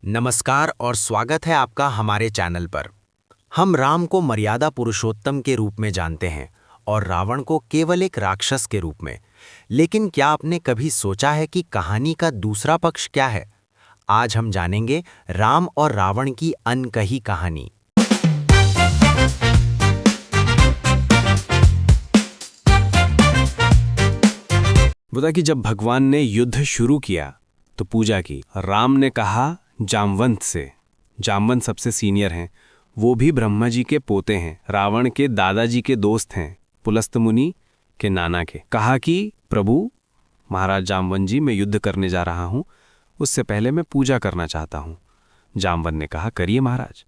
नमस्कार और स्वागत है आपका हमारे चैनल पर। हम राम को मर्यादा पुरुषोत्तम के रूप में जानते हैं और रावण को केवल एक राक्षस के रूप में। लेकिन क्या आपने कभी सोचा है कि कहानी का दूसरा पक्ष क्या है? आज हम जानेंगे राम और रावण की अनकही कहानी। बोला कि जब भगवान ने युद्ध शुरू किया तो पूजा की। राम ने कहा जामवंत से। जामवंत सबसे सीनियर हैं, वो भी ब्रह्मा जी के पोते हैं, रावण के दादाजी के दोस्त हैं, पुलस्त मुनि के नाना के। कहा कि प्रभु महाराज जामवंत जी, मैं युद्ध करने जा रहा हूँ, उससे पहले मैं पूजा करना चाहता हूँ। जामवंत ने कहा करिए महाराज।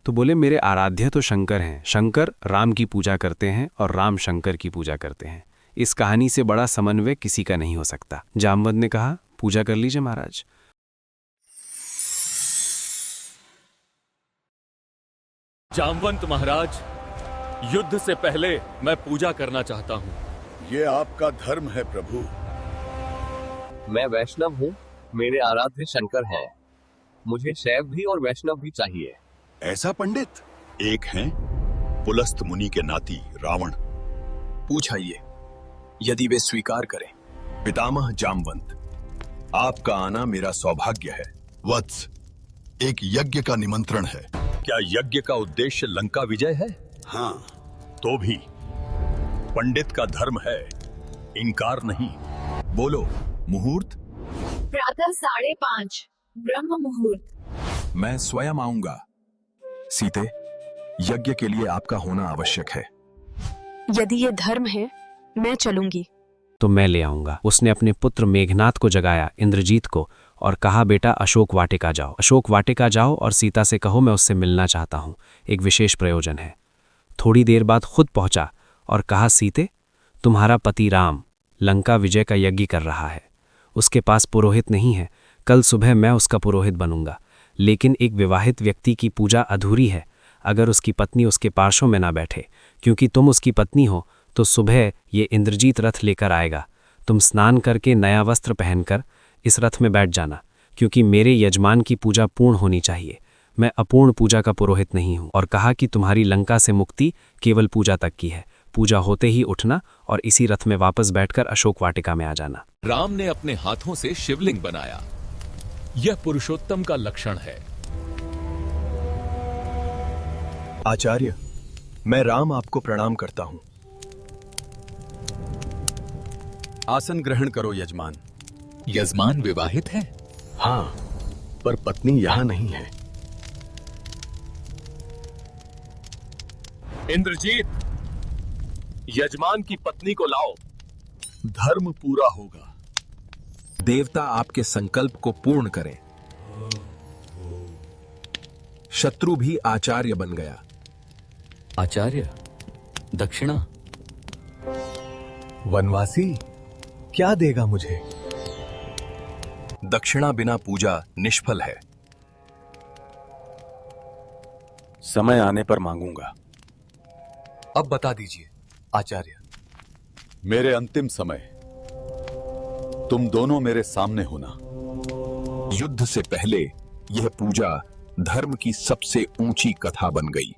तो बोले मेरे आराध्य तो शंकर हैं, शंकर राम की पूजा करते हैं और राम शंकर की पूजा करते हैं। इस कहानी से बड़ा समन्वय किसी का नहीं हो सकता। जामवंत ने कहा पूजा कर लीजिए महाराज। जामवंत महाराज, युद्ध से पहले मैं पूजा करना चाहता हूँ। ये आपका धर्म है प्रभु। मैं वैष्णव हूँ, मेरे आराध्य शंकर हैं। मुझे शैव भी और वैष्णव भी चाहिए। ऐसा पंडित एक हैं पुलस्त मुनि के नाती रावण। पूछाइए, यदि वे स्वीकार करें। पितामह जामवंत, आपका आना मेरा सौभाग्य है। वत्स, एक यज्ञ का निमंत्रण है। क्या यज्ञ का उद्देश्य लंका विजय है? हाँ, तो भी पंडित का धर्म है, इनकार नहीं। बोलो, मुहूर्त? प्रातः 5:30 ब्रह्म मुहूर्त। मैं स्वयं आऊंगा। सीते, यज्ञ के लिए आपका होना आवश्यक है। यदि ये धर्म है, मैं चलूंगी। तो मैं ले आऊंगा। उसने अपने पुत्र मेघनाथ को जगाया, इंद्रजीत को, और कहा बेटा अशोक वाटिका जाओ, अशोक वाटिका जाओ और सीता से कहो मैं उससे मिलना चाहता हूँ, एक विशेष प्रयोजन है। थोड़ी देर बाद खुद पहुंचा और कहा सीते, तुम्हारा पति राम लंका विजय का यज्ञ कर रहा है, उसके पास पुरोहित नहीं है, कल सुबह मैं उसका पुरोहित बनूंगा। लेकिन एक विवाहित व्यक्ति की पूजा अधूरी है अगर उसकी पत्नी उसके पार्श्व में ना बैठे। क्योंकि तुम उसकी पत्नी हो तो सुबह ये इंद्रजीत रथ लेकर आएगा। तुम स्नान करके नया वस्त्र पहनकर इस रथ में बैठ जाना, क्योंकि मेरे यजमान की पूजा पूर्ण होनी चाहिए। मैं अपूर्ण पूजा का पुरोहित नहीं हूँ। और कहा कि तुम्हारी लंका से मुक्ति केवल पूजा तक की है। पूजा होते ही उठना और इसी रथ में वापस बैठकर अशोक वाटिका में आ जाना। राम ने अपने हाथों से शिवलिंग बनाया। यह पुरुषोत्तम का लक्षण है। आचार्य, मैं राम आपको प्रणाम करता हूं। आसन ग्रहण करो यजमान। यजमान विवाहित है? हाँ, पर पत्नी यहां नहीं है। इंद्रजीत, यजमान की पत्नी को लाओ। धर्म पूरा होगा। देवता आपके संकल्प को पूर्ण करें। शत्रु भी आचार्य बन गया। आचार्य, दक्षिणा। वनवासी क्या देगा मुझे? दक्षिणा बिना पूजा निष्फल है। समय आने पर मांगूंगा। अब बता दीजिए आचार्य। मेरे अंतिम समय तुम दोनों मेरे सामने होना। युद्ध से पहले यह पूजा धर्म की सबसे ऊंची कथा बन गई।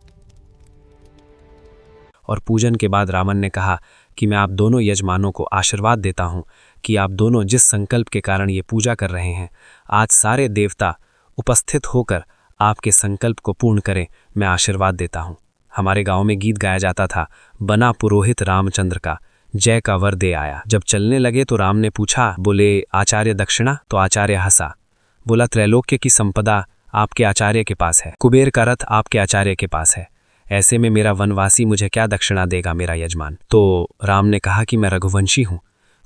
और पूजन के बाद रावण ने कहा कि मैं आप दोनों यजमानों को आशीर्वाद देता हूं कि आप दोनों जिस संकल्प के कारण ये पूजा कर रहे हैं, आज सारे देवता उपस्थित होकर आपके संकल्प को पूर्ण करें। मैं आशीर्वाद देता हूं। हमारे गांव में गीत गाया जाता था, बना पुरोहित रामचंद्र का, जय का वर दे आया। जब चलने लगे तो राम ने पूछा, बोले आचार्य दक्षिणा? तो आचार्य हंसा, बोला त्रैलोक्य की संपदा आपके आचार्य के पास है, कुबेर का रथ आपके आचार्य के पास है, ऐसे में मेरा वनवासी मुझे क्या दक्षिणा देगा मेरा यजमान? तो राम ने कहा कि मैं रघुवंशी हूँ,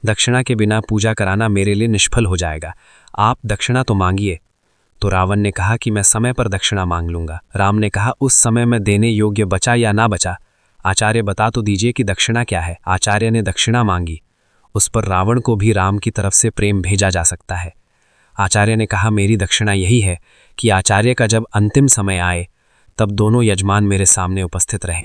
दक्षिणा के बिना पूजा कराना मेरे लिए निष्फल हो जाएगा, आप दक्षिणा तो मांगिए। तो रावण ने कहा कि मैं समय पर दक्षिणा मांग लूंगा। राम ने कहा उस समय में देने योग्य बचा या ना बचा, आचार्य बता तो दीजिए कि दक्षिणा क्या है। आचार्य ने दक्षिणा मांगी। उस पर रावण को भी राम की तरफ से प्रेम भेजा जा सकता है। आचार्य ने कहा मेरी दक्षिणा यही है कि आचार्य का जब अंतिम समय आए तब दोनों यजमान मेरे सामने उपस्थित रहे।